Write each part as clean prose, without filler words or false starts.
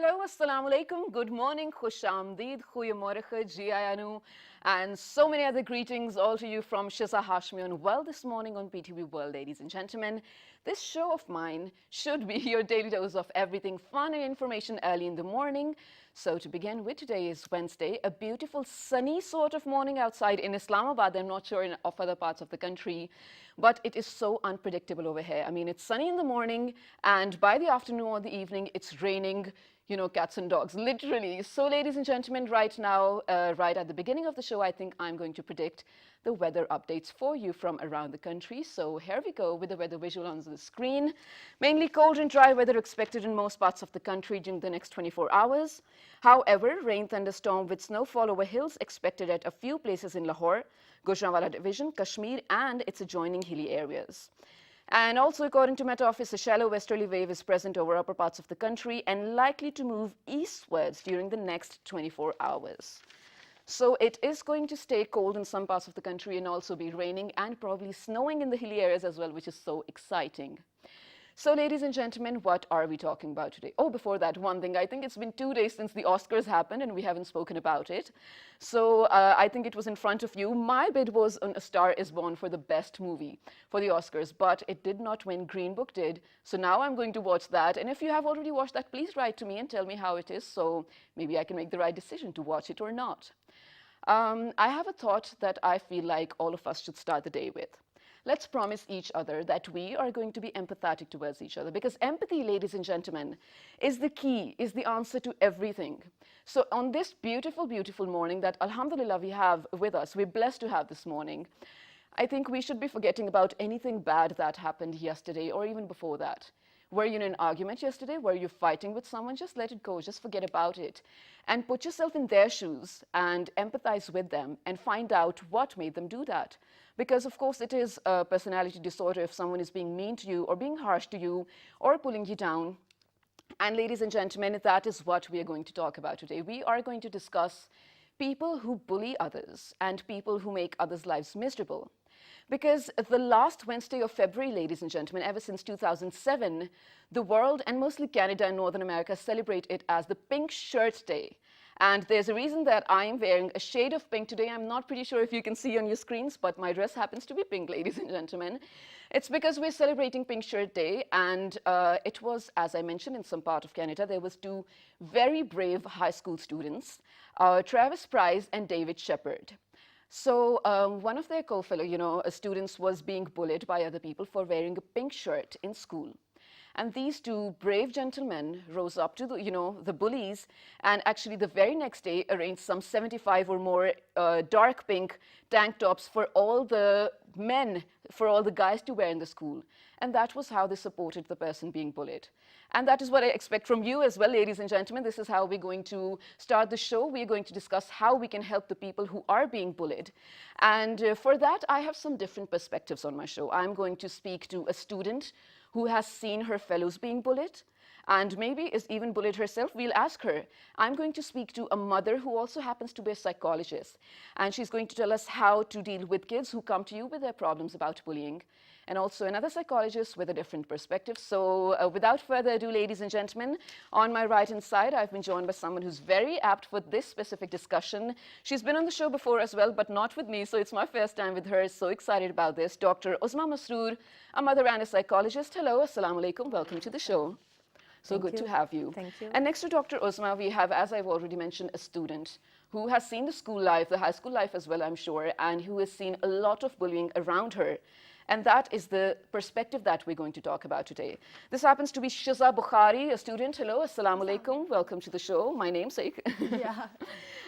Hello, assalamu alaikum, good morning, khush amdeed, goeiemorgen, jiayanu, and so many other greetings all to you from Shiza Hashmi on Well This Morning on PTV World, ladies and gentlemen. This show of mine should be your daily dose of everything fun and information early in the morning. So to begin with, today is Wednesday, a beautiful sunny sort of morning outside in Islamabad. I'm not sure of other parts of the country, but it is so unpredictable over here. I mean, it's sunny in the morning, and by the afternoon or the evening, it's raining, you know, cats and dogs, literally. So, ladies and gentlemen, right now, right at the beginning of the show, I think I'm going to predict the weather updates for you from around the country. So here we go with the weather visual on the screen. Mainly cold and dry weather expected in most parts of the country during the next 24 hours. However, rain, thunderstorm with snowfall over hills expected at a few places in Lahore, Gujranwala Division, Kashmir, and its adjoining hilly areas. And also, according to Met Office, a shallow westerly wave is present over upper parts of the country and likely to move eastwards during the next 24 hours. So it is going to stay cold in some parts of the country and also be raining and probably snowing in the hilly areas as well, which is so exciting. So, ladies and gentlemen, what are we talking about today? Oh, before that, one thing. I think it's been 2 days since the Oscars happened and we haven't spoken about it. So I think it was in front of you. My bid was on A Star Is Born for the best movie for the Oscars, but it did not win. Green Book did. So now I'm going to watch that. And if you have already watched that, please write to me and tell me how it is. So maybe I can make the right decision to watch it or not. I have a thought that I feel like all of us should start the day with. Let's promise each other that we are going to be empathetic towards each other, because empathy, ladies and gentlemen, is the key, is the answer to everything. So on this beautiful, beautiful morning that, alhamdulillah, we have with us, we're blessed to have this morning, I think we should be forgetting about anything bad that happened yesterday or even before that. Were you in an argument yesterday? Were you fighting with someone? Just let it go. Just forget about it. And put yourself in their shoes and empathize with them and find out what made them do that. Because, of course, it is a personality disorder if someone is being mean to you or being harsh to you or pulling you down. And, ladies and gentlemen, that is what we are going to talk about today. We are going to discuss people who bully others and people who make others' lives miserable. Because the last Wednesday of February, ladies and gentlemen, ever since 2007, the world and mostly Canada and Northern America celebrate it as the Pink Shirt Day. And there's a reason that I am wearing a shade of pink today. I'm not pretty sure if you can see on your screens, but my dress happens to be pink, ladies and gentlemen. It's because we're celebrating Pink Shirt Day, and it was, as I mentioned, in some part of Canada, there was two very brave high school students, Travis Price and David Shepard. So one of their co-fellow, students was being bullied by other people for wearing a pink shirt in school. And these two brave gentlemen rose up to the bullies, and actually the very next day arranged some 75 or more dark pink tank tops for all the men, for all the guys to wear in the school. And that was how they supported the person being bullied. And that is what I expect from you as well, ladies and gentlemen. This is how we're going to start the show. We're going to discuss how we can help the people who are being bullied. And for that, I have some different perspectives on my show. I'm going to speak to a student who has seen her fellows being bullied and maybe is even bullied herself. We'll ask her. I'm going to speak to a mother who also happens to be a psychologist, and she's going to tell us how to deal with kids who come to you with their problems about bullying, and also another psychologist with a different perspective. So without further ado, ladies and gentlemen, on my right-hand side, I've been joined by someone who's very apt for this specific discussion. She's been on the show before as well, but not with me, so it's my first time with her. So excited about this. Dr. Uzma Masroor, a mother and a psychologist. Hello, assalamu alaikum, welcome to the show. So good to have you. Thank you. And next to Dr. Uzma, we have, as I've already mentioned, a student who has seen the school life, the high school life as well, I'm sure, and who has seen a lot of bullying around her. And that is the perspective that we're going to talk about today. This happens to be Shiza Bukhari, a student. Hello, assalamu alaikum, welcome to the show, my namesake. Yeah.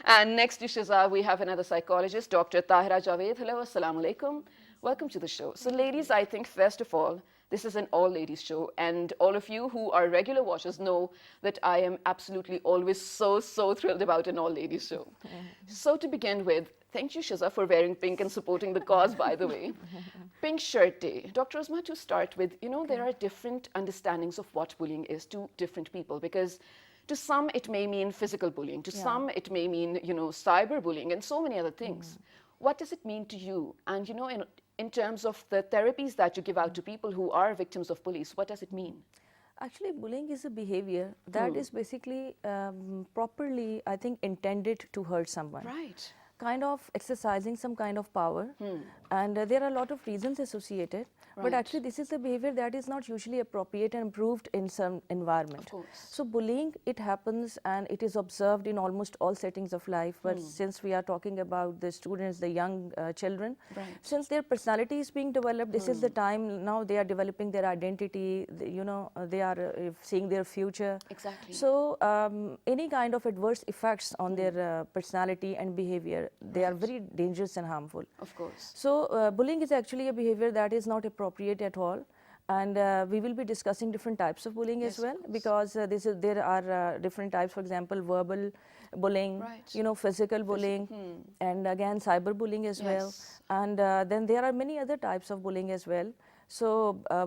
And next to Shiza, we have another psychologist, Dr. Tahira Javed. Hello, assalamu alaikum, welcome to the show. So ladies, I think first of all, this is an all-ladies show, and all of you who are regular watchers know that I am absolutely always so thrilled about an all-ladies show. So to begin with, thank you, Shiza, for wearing pink and supporting the cause, by the way. Pink Shirt Day. Dr. Uzma, to start with, there are different understandings of what bullying is to different people, because to some it may mean physical bullying, to some it may mean, cyberbullying and so many other things. What does it mean to you? And, in terms of the therapies that you give out to people who are victims of bullies, what does it mean? Actually, bullying is a behavior that is basically properly, I think, intended to hurt someone. Right. Kind of exercising some kind of power, and there are a lot of reasons associated. But Right. actually, this is a behavior that is not usually appropriate and approved in some environment. Of course. So bullying, it happens and it is observed in almost all settings of life. But since we are talking about the students, the young children, Right. since their personality is being developed, this is the time now they are developing their identity. They are seeing their future. Exactly. So any kind of adverse effects on their personality and behavior, they are very dangerous and harmful. Of course. So bullying is actually a behavior that is not appropriate at all. And we will be discussing different types of bullying Yes, as well, of course. because there are different types. For example, verbal bullying, Right. physical bullying, and again cyberbullying as well. Yes. And then there are many other types of bullying as well. So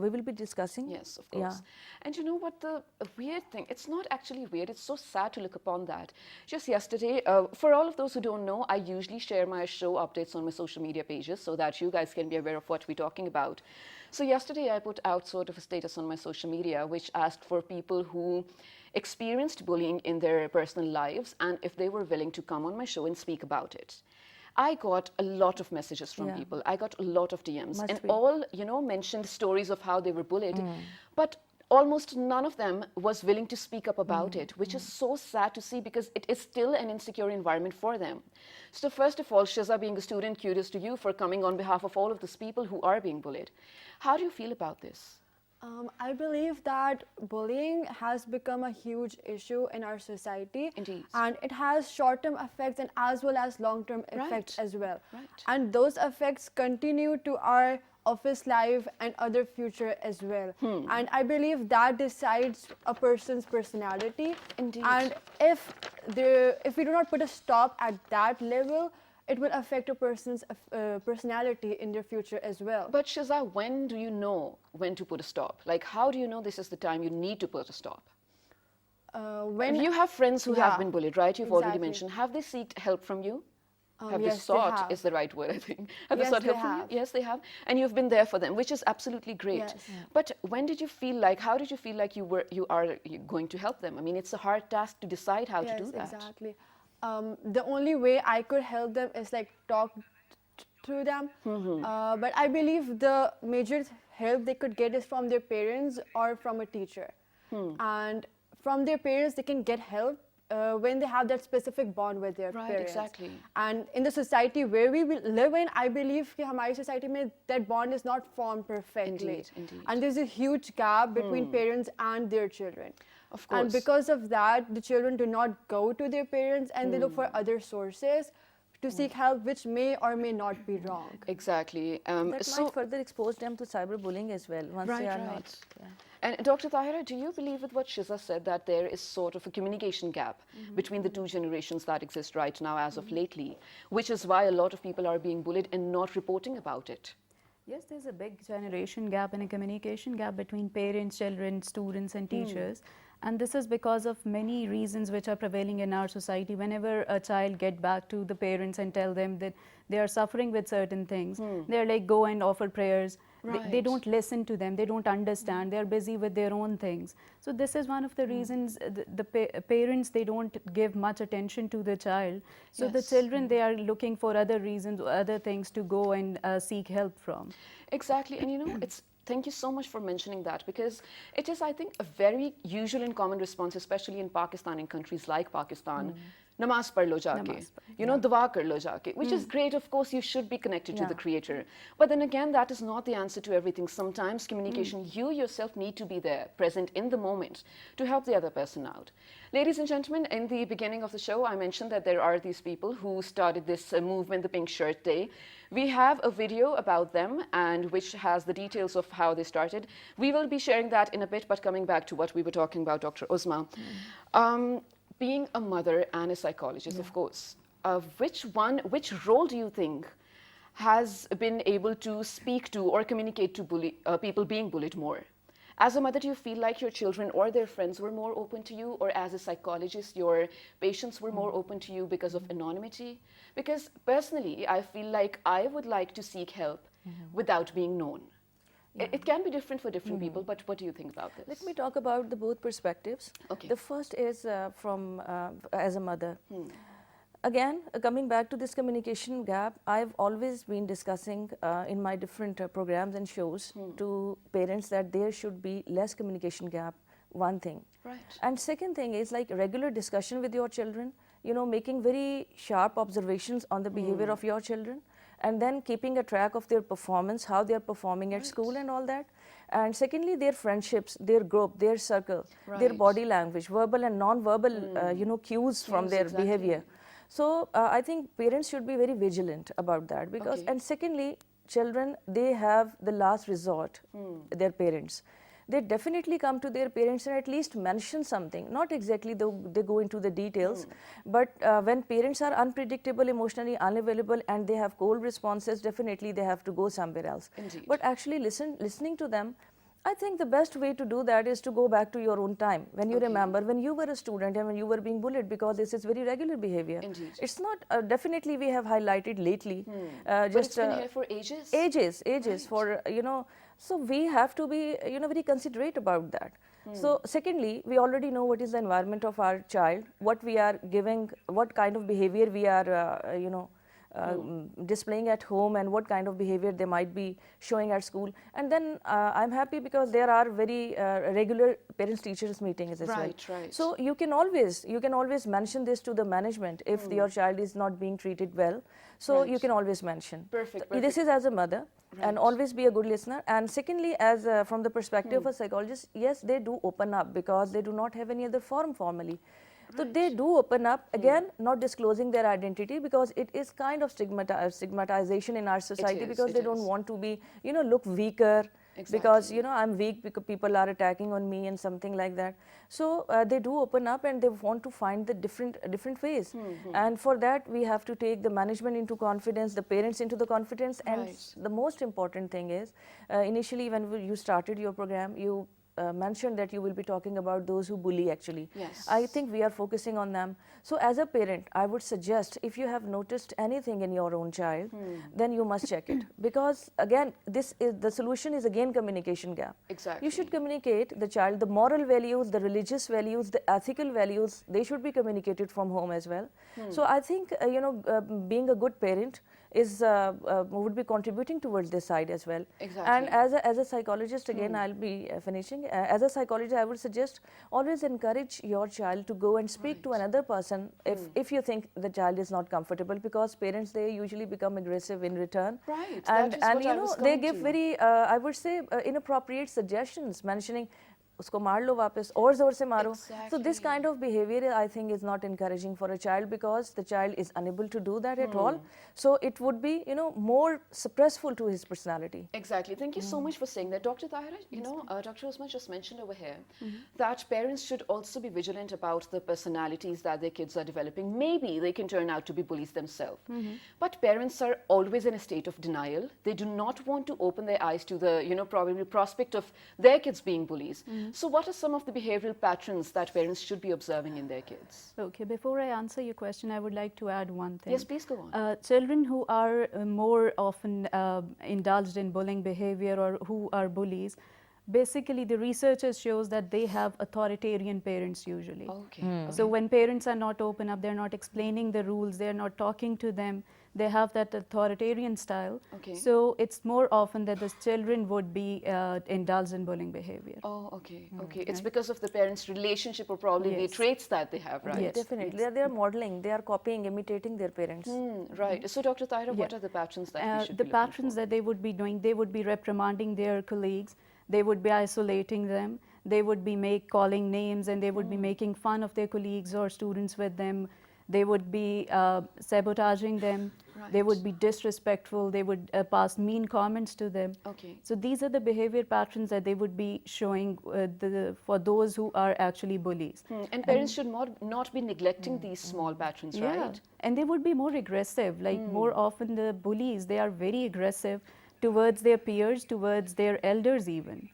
we will be discussing. Yes, of course. And you know what the weird thing, it's not actually weird, it's so sad to look upon that. Just yesterday, for all of those who don't know, I usually share my show updates on my social media pages so that you guys can be aware of what we're talking about. So yesterday I put out sort of a status on my social media which asked for people who experienced bullying in their personal lives and if they were willing to come on my show and speak about it. I got a lot of messages from people. I got a lot of DMs. Must and be. all, mentioned stories of how they were bullied. But almost none of them was willing to speak up about it, which is so sad to see because it is still an insecure environment for them. So first of all, Shiza, being a student, kudos to you for coming on behalf of all of these people who are being bullied. How do you feel about this? I believe that bullying has become a huge issue in our society. Indeed. And it has short-term effects and as well as long-term effects as well. Right. And those effects continue to our office life and other future as well. And I believe that decides a person's personality. Indeed. And if we do not put a stop at that level, it will affect a person's personality in their future as well. But Shiza, when do you know when to put a stop? Like, how do you know this is the time you need to put a stop? When You have friends who have Yeah, been bullied, right? You've already exactly. mentioned. Have they sought help from you? Have they yes, they sought have. is the right word, I think. Have they Yes, sought they help from you? have. Yes, they have. And you've been there for them, which is absolutely great. Yes. But when did you feel like, how did you feel like you are going to help them? I mean, it's a hard task to decide how to do that. Exactly. The only way I could help them is like talk to them. But I believe the major help they could get is from their parents or from a teacher. And from their parents, they can get help when they have that specific bond with their Right, parents. exactly. And in the society where we live in, I believe कि हमारी society में that bond is not formed perfectly. Indeed. And there's a huge gap between parents and their children. Of course. And because of that, the children do not go to their parents and they look for other sources to seek help, which may or may not be wrong. Exactly. That might further expose them to cyberbullying as well once they are not. Yeah. And Dr. Tahira, do you believe with what Shiza said that there is sort of a communication gap between the two generations that exist right now as of lately, which is why a lot of people are being bullied and not reporting about it? Yes, there's a big generation gap and a communication gap between parents, children, students and teachers. And this is because of many reasons which are prevailing in our society. Whenever a child get back to the parents and tell them that they are suffering with certain things, they're like, go and offer prayers. They don't listen to them, they don't understand, they're busy with their own things. So this is one of the reasons the parents, they don't give much attention to the child. So the children, they are looking for other reasons, other things to go and seek help from. Exactly. And thank you so much for mentioning that, because it is, I think, a very usual and common response, especially in Pakistan, in countries like Pakistan. Namaz par lo jaake, dua kar lo jaake, which is great. Of course, you should be connected to the Creator. But then again, that is not the answer to everything. Sometimes communication, you yourself need to be there, present in the moment, to help the other person out. Ladies and gentlemen, in the beginning of the show, I mentioned that there are these people who started this movement, the Pink Shirt Day. We have a video about them and which has the details of how they started. We will be sharing that in a bit, but coming back to what we were talking about, Dr. Uzma. Being a mother and a psychologist, of course, which role do you think has been able to speak to or communicate to people being bullied more? As a mother, do you feel like your children or their friends were more open to you, or as a psychologist, your patients were more open to you because of anonymity? Because personally, I feel like I would like to seek help without being known. It can be different for different people, but what do you think about this? Let me talk about the both perspectives. Okay. The first is from as a mother. Again, coming back to this communication gap, I've always been discussing in my different programs and shows to parents that there should be less communication gap, one thing. Right. And second thing is like regular discussion with your children, you know, making very sharp observations on the behavior of your children, and then keeping a track of their performance, how they are performing at school and all that. And secondly, their friendships, their group, their circle, their Right. body language, verbal and non-verbal, you know, cues from Cues, their exactly. behavior. So I think parents should be very vigilant about that because, Okay. and secondly, children, they have the last resort, their parents. They definitely come to their parents and at least mention something. Not exactly they go into the details, but when parents are unpredictable, emotionally unavailable, and they have cold responses, definitely they have to go somewhere else. Indeed. But actually listening to them, I think the best way to do that is to go back to your own time. When you remember, when you were a student and when you were being bullied, because this is very regular behavior. Indeed. It's not, definitely we have highlighted lately. But it's been here for ages. Ages for, you know, so we have to be, you know, very considerate about that. So secondly, we already know what is the environment of our child, what we are giving, what kind of behavior we are, you know, displaying at home and what kind of behavior they might be showing at school. And then I'm happy because there are very regular parents teachers meetings as well. Right. So you can always mention this to the management if your child is not being treated well. So you can always mention. Perfect, So this is as a mother. And always be a good listener. And secondly, as from the perspective of a psychologist, yes, they do open up because they do not have any other forum formally. So they do open up, again, not disclosing their identity because it is kind of stigmatization in our society because they don't want to be, you know, look weaker. Because, you know, I'm weak because people are attacking on me and something like that. So they do open up and they want to find the different ways. And for that, we have to take the management into confidence, the parents into the confidence. And the most important thing is, initially when you started your program, you mentioned that you will be talking about those who bully actually. Yes. I think we are focusing on them. So as a parent, I would suggest if you have noticed anything in your own child, then you must check it. Because again, the solution is again communication gap. Exactly. You should communicate the child, the moral values, the religious values, the ethical values, they should be communicated from home as well. So I think, you know, being a good parent is would be contributing towards this side as well. Exactly. And as a psychologist, again, I'll be finishing. As a psychologist, I would suggest always encourage your child to go and speak to another person if you think the child is not comfortable, because parents, they usually become aggressive in return. Right, And, that is what you I know, was they coming give to. very, I would say, inappropriate suggestions, mentioning उसको मार लो वापस और जोर से मारो. So this kind of behavior, I think, is not encouraging for a child because the child is unable to do that at all. So it would be, you know, more suppressful to his personality. Exactly. Thank you so much for saying that. Dr. Tahira, you know, Dr. Usman just mentioned over here that parents should also be vigilant about the personalities that their kids are developing. Maybe they can turn out to be bullies themselves. But parents are always in a state of denial. They do not want to open their eyes to the, you know, probably prospect of their kids being bullies. So what are some of the behavioral patterns that parents should be observing in their kids? Okay, before I answer your question, I would like to add one thing. Yes, please go on. Children who are more often indulged in bullying behavior or who are bullies, basically the researchers shows that they have authoritarian parents usually. Okay. So when parents are not open up, they're not explaining the rules, they're not talking to them, they have that authoritarian style. Okay. So it's more often that the children would be indulged in bullying behavior. Oh, okay. Okay. It's because of the parents' relationship or probably the Yes. traits that they have, right? Yes. Definitely. They are modeling, they are copying, imitating their parents. Right. So, Dr. Tahira, what are the patterns that we should The be looking patterns for? that they would be doing, they would be reprimanding their colleagues, they would be isolating them, they would be calling names, and they would be making fun of their colleagues or students with them. They would be sabotaging them. They would be disrespectful. They would pass mean comments to them. Okay. So these are the behavior patterns that they would be showing for those who are actually bullies. And parents should not be neglecting these small patterns, right? And they would be more aggressive. Like more often the bullies, they are very aggressive towards their peers, towards their elders even.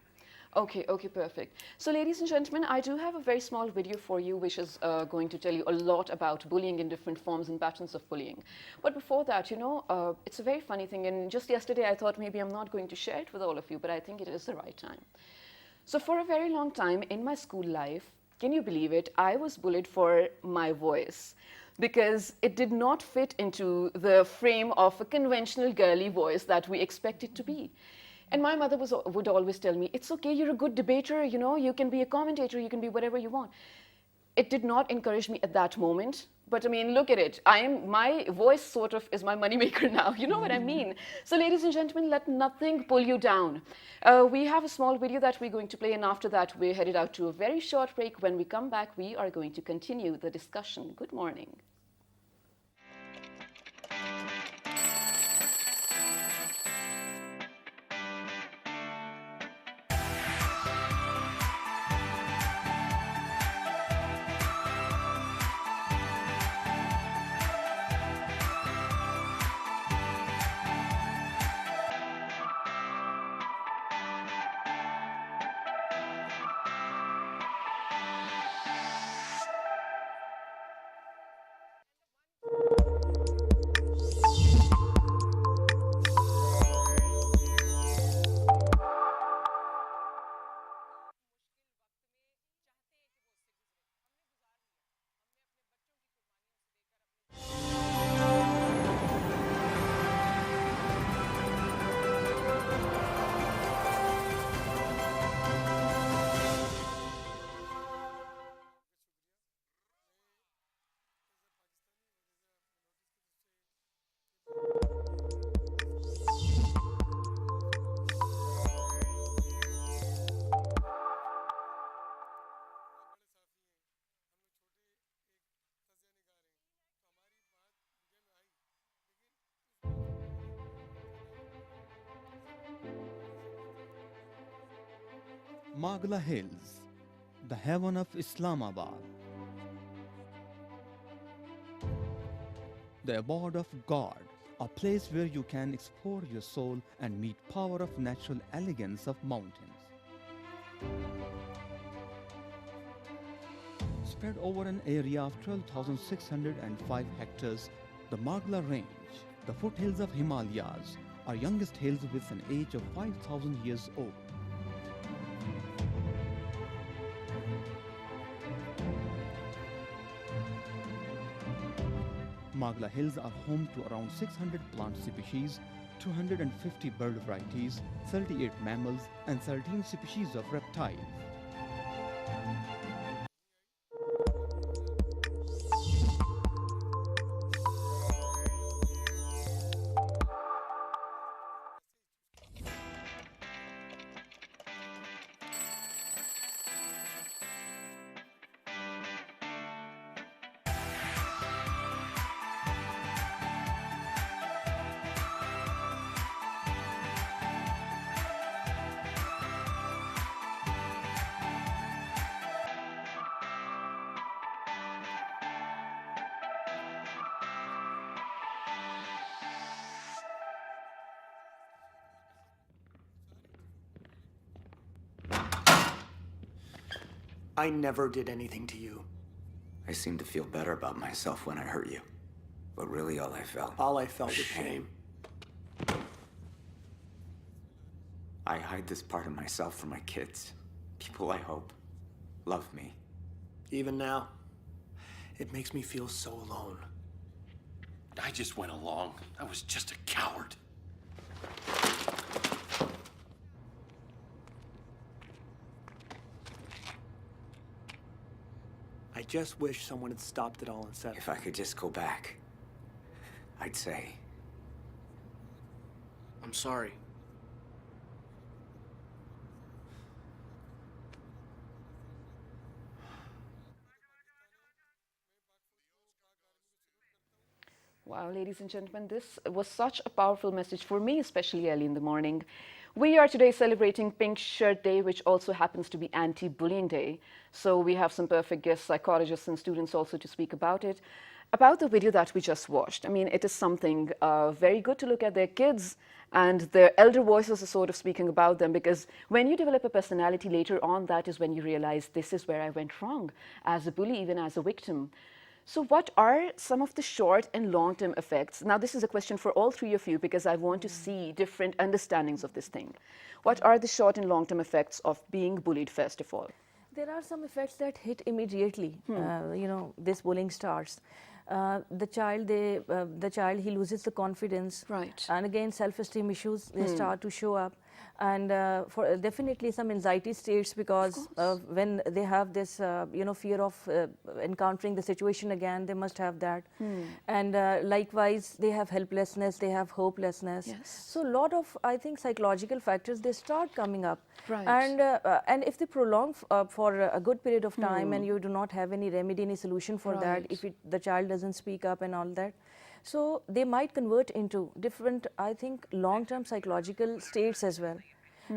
Okay, okay, perfect. So, ladies and gentlemen, I do have a very small video for you which is going to tell you a lot about bullying in different forms and patterns of bullying. But before that, it's a very funny thing. And just yesterday, I thought maybe I'm not going to share it with all of you, but I think it is the right time. So, for a very long time in my school life, can you believe it? I was bullied for my voice because it did not fit into the frame of a conventional girly voice that we expect it to be. And my mother would always tell me, it's okay, you're a good debater, you can be a commentator, you can be whatever you want. It did not encourage me at that moment. But I mean, look at it. My voice sort of is my moneymaker now. You know what I mean? So ladies and gentlemen, let nothing pull you down. We have a small video that we're going to play, and after that, we're headed out to a very short break. When we come back, we are going to continue the discussion. Good morning. Magla Hills, the heaven of Islamabad. The abode of God, a place where you can explore your soul and meet power of natural elegance of mountains. Spread over an area of 12,605 hectares, the Magla Range, the foothills of Himalayas, are youngest hills with an age of 5,000 years old. Magla Hills are home to around 600 plant species, 250 bird varieties, 38 mammals, and 13 species of reptiles. I never did anything to you. I seemed to feel better about myself when I hurt you. But really all I felt Was shame. I hide this part of myself from my kids. People I hope love me. Even now, it makes me feel so alone. I just went along. I was just a coward. I just wish someone had stopped it all and said, If I could just go back, I'd say, I'm sorry. Wow, ladies and gentlemen, this was such a powerful message for me, especially early in the morning. We are today celebrating Pink Shirt Day, which also happens to be Anti-Bullying Day. So we have some perfect guest psychologists and students also to speak about it. About the video that we just watched, I mean, it is something very good to look at their kids and their elder voices are sort of speaking about them, because when you develop a personality later on, that is when you realize this is where I went wrong as a bully, even as a victim. So what are some of the short and long-term effects? Now, this is a question for all three of you because I want to see different understandings of this thing. What are the short and long-term effects of being bullied, first of all? There are some effects that hit immediately. You know, this bullying starts. The child, he loses the confidence. Right. And again, self-esteem issues, they start to show up. And for definitely some anxiety states, because when they have this, you know, fear of encountering the situation again, they must have that. And likewise, they have helplessness, they have hopelessness. Yes. So a lot of, I think, psychological factors, they start coming up. Right. And if they prolong for a good period of time and you do not have any remedy, any solution for that, if the child doesn't speak up and all that, so they might convert into different, I think, long-term psychological states as well.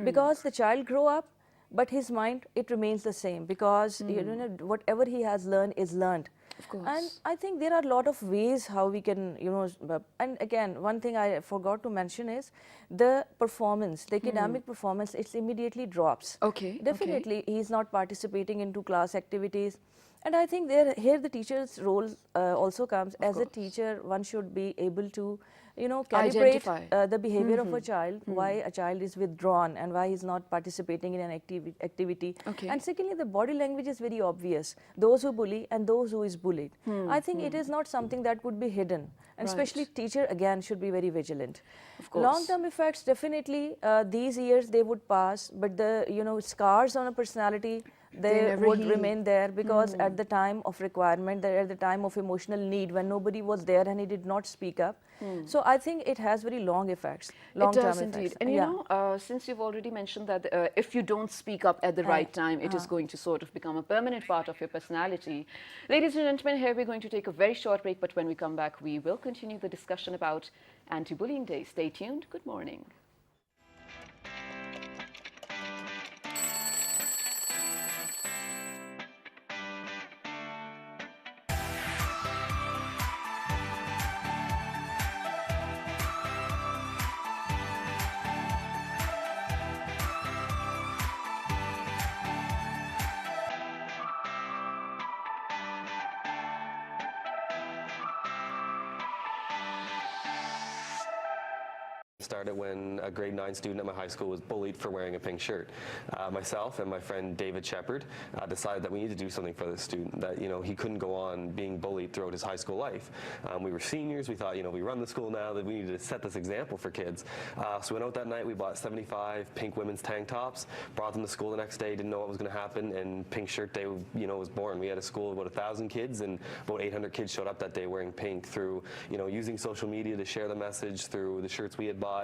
Because the child grow up, but his mind, it remains the same, because you know, whatever he has learned is learned. Of course. And I think there are a lot of ways how we can, you know, and again, one thing I forgot to mention is the performance, the academic performance, it immediately drops. Okay. Definitely, he is not participating into class activities. And I think here the teacher's role also comes. As a teacher, one should be able to, you know, calibrate the behavior of a child, why a child is withdrawn and why he's not participating in an activity. Okay. And secondly, the body language is very obvious. Those who bully and those who is bullied. I think it is not something that would be hidden. And especially teacher, again, should be very vigilant. Of course. Long-term effects, definitely, these years they would pass, but the, you know, scars on a personality, they would remain there, because at the time of requirement, at the time of emotional need, when nobody was there and he did not speak up. So I think it has very long effects, long-term effects. It does indeed. And you know, since you've already mentioned that if you don't speak up at the right time, it is going to sort of become a permanent part of your personality. Ladies and gentlemen, here we're going to take a very short break, but when we come back, we will continue the discussion about Anti-Bullying Day. Stay tuned. Good morning. Started when a grade 9 student at my high school was bullied for wearing a pink shirt. Myself and my friend David Shepard decided that we need to do something for this student, that, you know, he couldn't go on being bullied throughout his high school life. We were seniors, we thought, you know, we run the school now, that we needed to set this example for kids. So we went out that night, we bought 75 pink women's tank tops, brought them to school the next day, didn't know what was going to happen, and Pink Shirt Day, you know, was born. We had a school of about 1,000 kids, and about 800 kids showed up that day wearing pink, through, you know, using social media to share the message, through the shirts we had bought.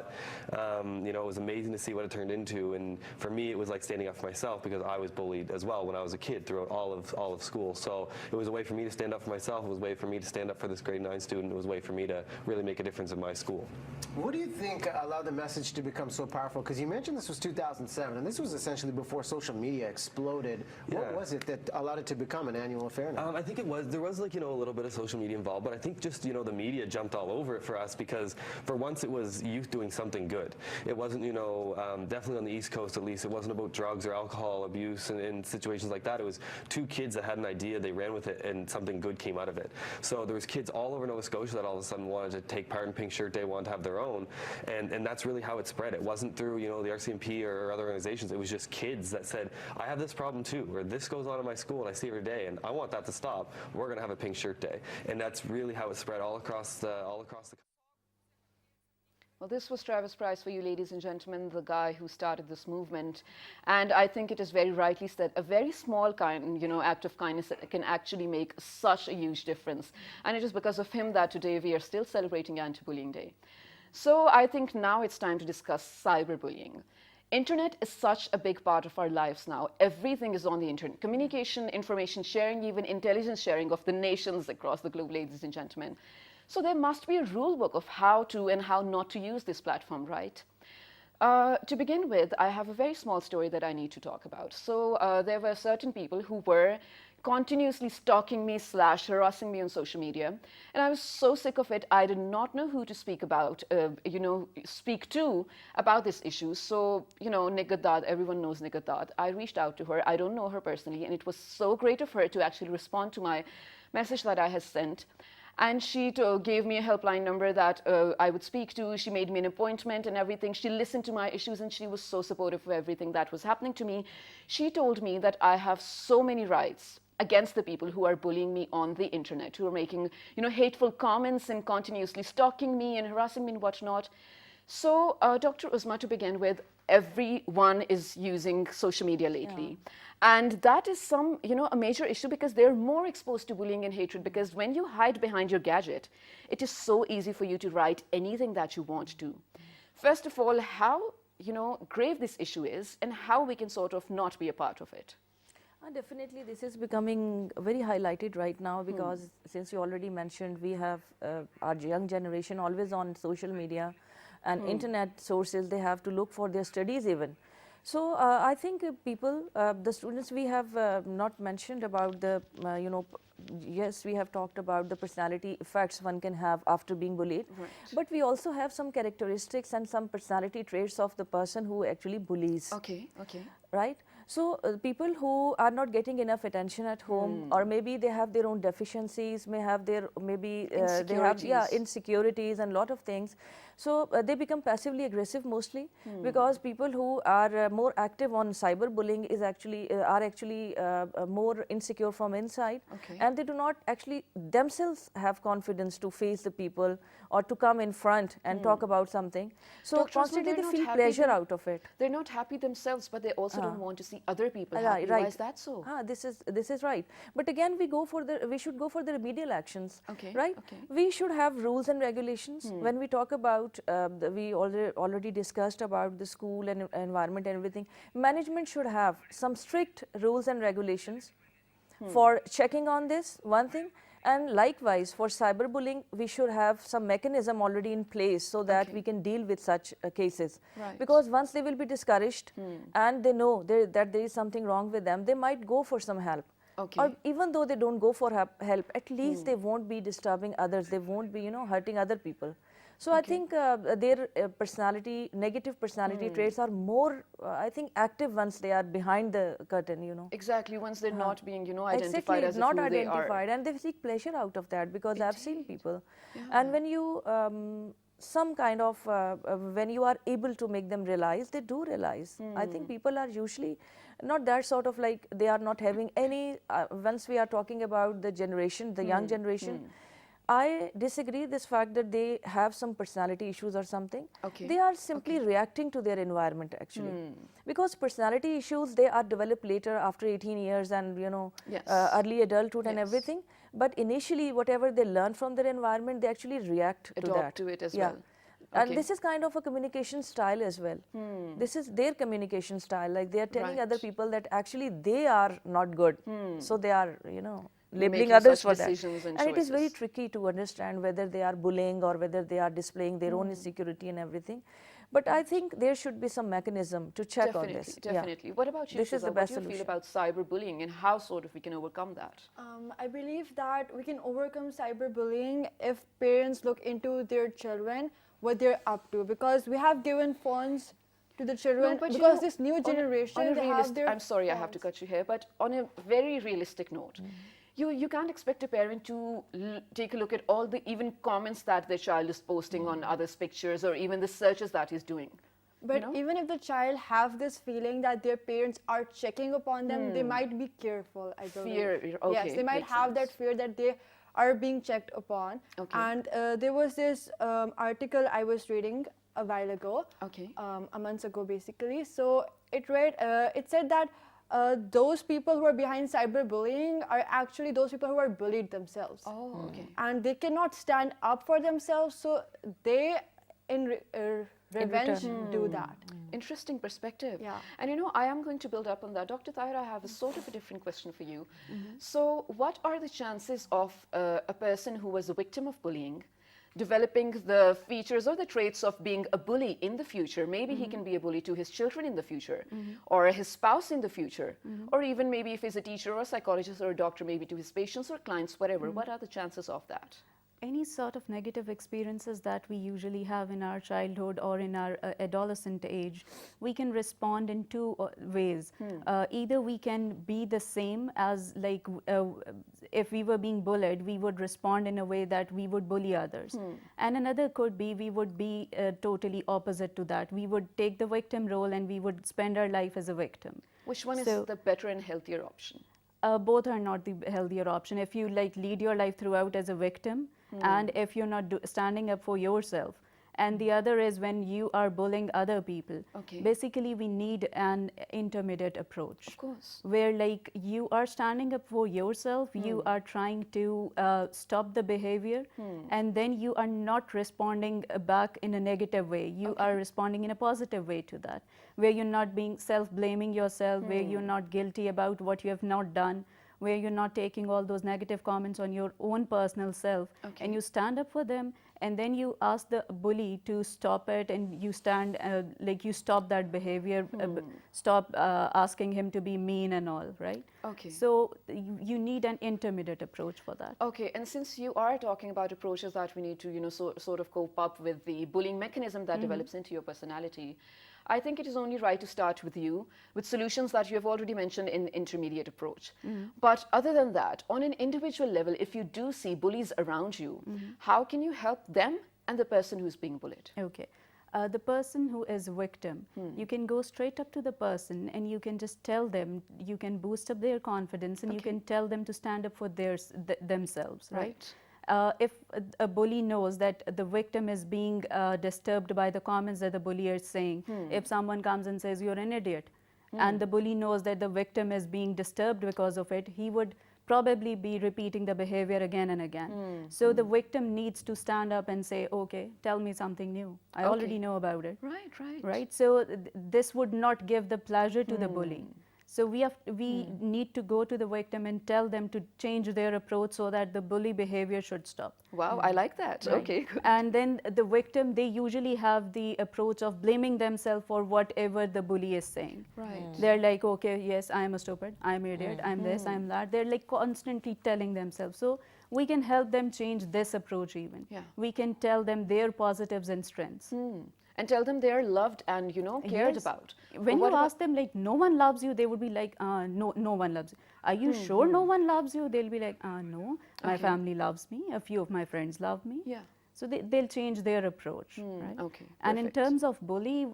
You know, it was amazing to see what it turned into, and for me it was like standing up for myself, because I was bullied as well when I was a kid throughout all of school. So it was a way for me to stand up for myself, it was a way for me to stand up for this grade 9 student, it was a way for me to really make a difference in my school. What do you think allowed the message to become so powerful? Because you mentioned this was 2007, and this was essentially before social media exploded. What was it that allowed it to become an annual affair now? I think there was like, you know, a little bit of social media involved, but I think just, you know, the media jumped all over it for us, because for once it was youth doing something good. It wasn't, you know, definitely on the East Coast at least, it wasn't about drugs or alcohol abuse and situations like that. It was two kids that had an idea, they ran with it, and something good came out of it. So there was kids all over Nova Scotia that all of a sudden wanted to take part in Pink Shirt Day, wanted to have their own, and that's really how it spread. It wasn't through, you know, the RCMP or other organizations. It was just kids that said, I have this problem too, or this goes on in my school and I see it every day, and I want that to stop. We're going to have a Pink Shirt Day. And that's really how it spread all across the country. Well, this was Travis Price for you, ladies and gentlemen, the guy who started this movement. And I think it is very rightly said, a very small act of kindness that can actually make such a huge difference. And it is because of him that today we are still celebrating Anti-Bullying Day. So I think now it's time to discuss cyberbullying. Internet is such a big part of our lives now. Everything is on the internet. Communication, information sharing, even intelligence sharing of the nations across the globe, ladies and gentlemen. So there must be a rule book of how to and how not to use this platform, right? To begin with, I have a very small story that I need to talk about. So there were certain people who were, continuously stalking me / harassing me on social media. And I was so sick of it. I did not know who to speak about, speak to about this issue. So, Nigadad, everyone knows Nigadad. I reached out to her. I don't know her personally. And it was so great of her to actually respond to my message that I had sent. And she gave me a helpline number that I would speak to. She made me an appointment and everything. She listened to my issues and she was so supportive of everything that was happening to me. She told me that I have so many rights against the people who are bullying me on the internet, who are making, hateful comments and continuously stalking me and harassing me and whatnot. So, Dr. Uzma, to begin with, everyone is using social media lately. Yeah. And that is a major issue because they're more exposed to bullying and hatred, because when you hide behind your gadget, it is so easy for you to write anything that you want to. First of all, how, grave this issue is and how we can sort of not be a part of it. Definitely, this is becoming very highlighted right now because since you already mentioned, we have our young generation always on social media and internet sources. They have to look for their studies even. So I think people, the students, we have not mentioned about the, yes, we have talked about the personality effects one can have after being bullied, but we also have some characteristics and some personality traits of the person who actually bullies. Okay, okay. Right? So people who are not getting enough attention at home, or maybe they have their own deficiencies, may have their, maybe they have insecurities and lot of things. So they become passively aggressive mostly because people who are more active on cyberbullying is actually are actually more insecure from inside, and they do not actually themselves have confidence to face the people or to come in front and talk about something. So Dr. constantly they feel pleasure out of it. They're not happy themselves, but they also don't want to see other people happy. Right. Why is that so? This is right. But again, we should go for the remedial actions. Okay. Right. Okay. We should have rules and regulations. When we talk about, we already discussed about the school and environment and everything. Management should have some strict rules and regulations for checking on this one thing. And likewise, for cyberbullying, we should have some mechanism already in place so that we can deal with such cases. Right. Because once they will be discouraged and they know that there is something wrong with them, they might go for some help. Okay. Or even though they don't go for help, at least they won't be disturbing others. They won't be, hurting other people. So I think their negative personality traits are more, I think, active once they are behind the curtain, Exactly, once they're not being, identified exactly, as not who identified, they are. and they seek pleasure out of that because I've seen people. And when you, some kind of, when you are able to make them realize, they do realize. I think people are usually not that sort of like, they are not having any, once we are talking about the generation, the young generation, I disagree this fact that they have some personality issues or something. Okay. They are simply reacting to their environment actually. Because personality issues, they are developed later after 18 years and early adulthood and everything. But initially, whatever they learn from their environment, they actually react to that. Adopt to it as well. And this is kind of a communication style as well. This is their communication style. Like they are telling other people that actually they are not good. So they are, labeling Making others such for that. decisions and And it is very choices. tricky to understand whether they are bullying or whether they are displaying their own insecurity and everything. But I think there should be some mechanism to check on this. Definitely. What about you, This is Shiza? the best What do you feel solution. about cyberbullying and how sort of we can overcome that? I believe that we can overcome cyberbullying if parents look into their children, what they're up to, because we have given phones to the children but because this new generation, on a they have realist, their I'm sorry, I have to cut you here, but on a very realistic note, you can't expect a parent to take a look at all the even comments that their child is posting on others' pictures or even the searches that he's doing. But even if the child have this feeling that their parents are checking upon them, they might be careful, I believe. Fear, okay, Yes, they might makes have that sense. fear that they are being checked upon. Okay. And there was this article I was reading a while ago, Okay. a month ago basically. So it read, it said that those people who are behind cyberbullying are actually those people who are bullied themselves. Oh, okay. And they cannot stand up for themselves, so they, in revenge, do that. Interesting perspective. Yeah. And I am going to build up on that. Dr. Tahir, I have a sort of a different question for you. So what are the chances of a person who was a victim of bullying developing the features or the traits of being a bully in the future. Maybe he can be a bully to his children in the future, or his spouse in the future, or even maybe if he's a teacher or a psychologist or a doctor, maybe to his patients or clients, whatever. What are the chances of that? Any sort of negative experiences that we usually have in our childhood or in our adolescent age, we can respond in two ways. Either we can be the same as, like, if we were being bullied, we would respond in a way that we would bully others. And another could be we would be totally opposite to that. We would take the victim role and we would spend our life as a victim. Which one is the better and healthier option? Both are not the healthier option. If you like lead your life throughout as a victim, and if you're not standing up for yourself, and the other is when you are bullying other people. Basically, we need an intermediate approach. Of course. Where, like, you are standing up for yourself, you are trying to stop the behavior, and then you are not responding back in a negative way. You are responding in a positive way to that, where you're not being self-blaming yourself, where you're not guilty about what you have not done, where you're not taking all those negative comments on your own personal self, and you stand up for them, and then you ask the bully to stop it, and you stand, like, you stop that behavior, stop asking him to be mean and all, right? So you need an intermediate approach for that. And since you are talking about approaches that we need to, you know, sort of cope up with the bullying mechanism that develops into your personality, I think it is only right to start with you, with solutions that you have already mentioned in intermediate approach. But other than that, on an individual level, if you do see bullies around you, how can you help them and the person who's being bullied? The person who is a victim, you can go straight up to the person and you can just tell them, you can boost up their confidence, and you can tell them to stand up for themselves, right? If a bully knows that the victim is being disturbed by the comments that the bully is saying, if someone comes and says you're an idiot, and the bully knows that the victim is being disturbed because of it, he would probably be repeating the behavior again and again. So the victim needs to stand up and say, okay, tell me something new. I already know about it. Right? So this would not give the pleasure to the bully. So we need to go to the victim and tell them to change their approach so that the bully behavior should stop. Wow, I like that. Right. Okay, good. And then the victim, they usually have the approach of blaming themselves for whatever the bully is saying. They're like, okay, yes, I'm a stupid, I'm an idiot, I'm this, I'm that. They're like constantly telling themselves. So we can help them change this approach even. We can tell them their positives and strengths. And tell them they're loved and, you know, cared about. When you ask them, like, no one loves you, they would be like, no one loves you. Are you sure no one loves you? They'll be like, no, my family loves me, a few of my friends love me. So they'll change their approach, right? And in terms of bully,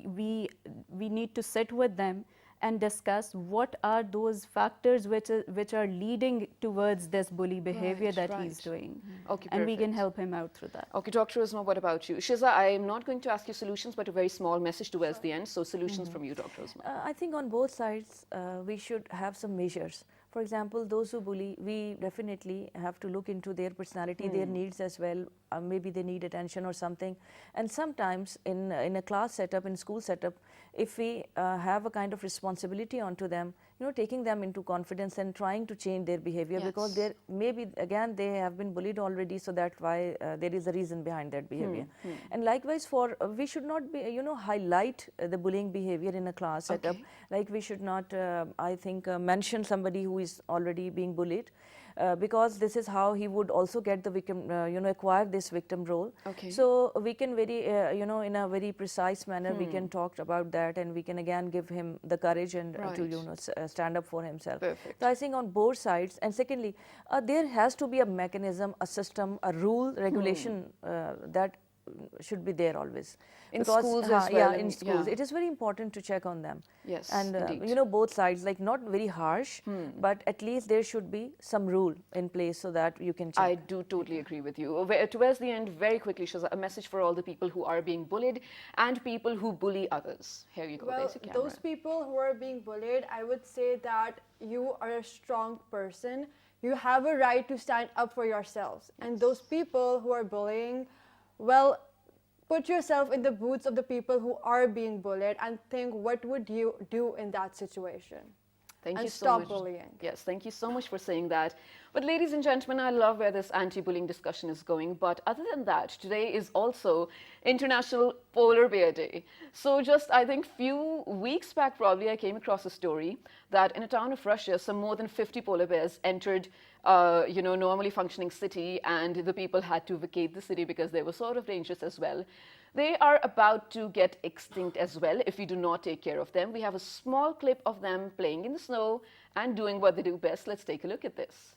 we need to sit with them and discuss what are those factors which are leading towards this bully behavior that he's doing. And we can help him out through that. Dr. Uzma, what about you? Shiza, I am not going to ask you solutions, but a very small message towards the end. So solutions from you, Dr. Uzma. I think on both sides, we should have some measures. For example, those who bully, we definitely have to look into their personality, their needs as well. Maybe they need attention or something. And sometimes in a class setup, in school setup, if we have a kind of responsibility onto them, you know, taking them into confidence and trying to change their behavior, because they're maybe again they have been bullied already, so that's why there is a reason behind that behavior. And likewise, for we should not be, you know, highlight the bullying behavior in a class setup. Like we should not, I think, mention somebody who is already being bullied. Because this is how he would also get the victim, you know, acquire this victim role. So we can very, you know, in a very precise manner, we can talk about that, and we can again give him the courage and to, you know, stand up for himself. So I think on both sides. And secondly, there has to be a mechanism, a system, a rule, regulation that should be there always. In schools as well. In schools. It is very important to check on them. And indeed. you know, both sides, like not very harsh, but at least there should be some rule in place so that you can check. I do totally agree with you. Towards the end, very quickly, Shiza, a message for all the people who are being bullied and people who bully others. Here you go. Well, There's your camera. those people who are being bullied, I would say that you are a strong person. You have a right to stand up for yourselves. And those people who are bullying, well, put yourself in the boots of the people who are being bullied and think, what would you do in that situation? Thank and you so stop much. bullying. Yes, thank you so much for saying that. But ladies and gentlemen, I love where this anti-bullying discussion is going. But other than that, today is also International Polar Bear Day. So just, I think, few weeks back, probably, I came across a story that in a town of Russia, some more than 50 polar bears entered, normally functioning city, and the people had to vacate the city because they were sort of dangerous as well. They are about to get extinct as well if we do not take care of them. We have a small clip of them playing in the snow and doing what they do best. Let's take a look at this.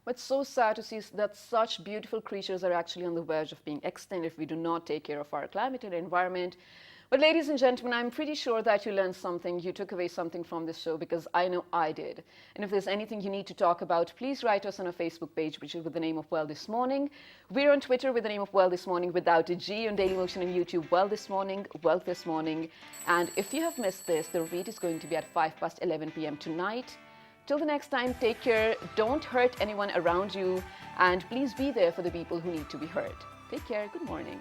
It's so sad to see that such beautiful creatures are actually on the verge of being extinct if we do not take care of our climate and environment. But ladies and gentlemen, I'm pretty sure that you learned something, you took away something from this show, because I know I did. And if there's anything you need to talk about, please write us on our Facebook page, which is with the name of Well This Morning. We're on Twitter with the name of Well This Morning without a G, on Dailymotion and YouTube, Well This Morning, Well This Morning. And if you have missed this, the repeat is going to be at 11 p.m. tonight. Till the next time, take care, don't hurt anyone around you, and please be there for the people who need to be heard. Take care, good morning.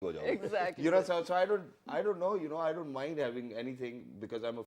हो जाओगे. Exactly. So I don't know, I don't mind having anything because I'm a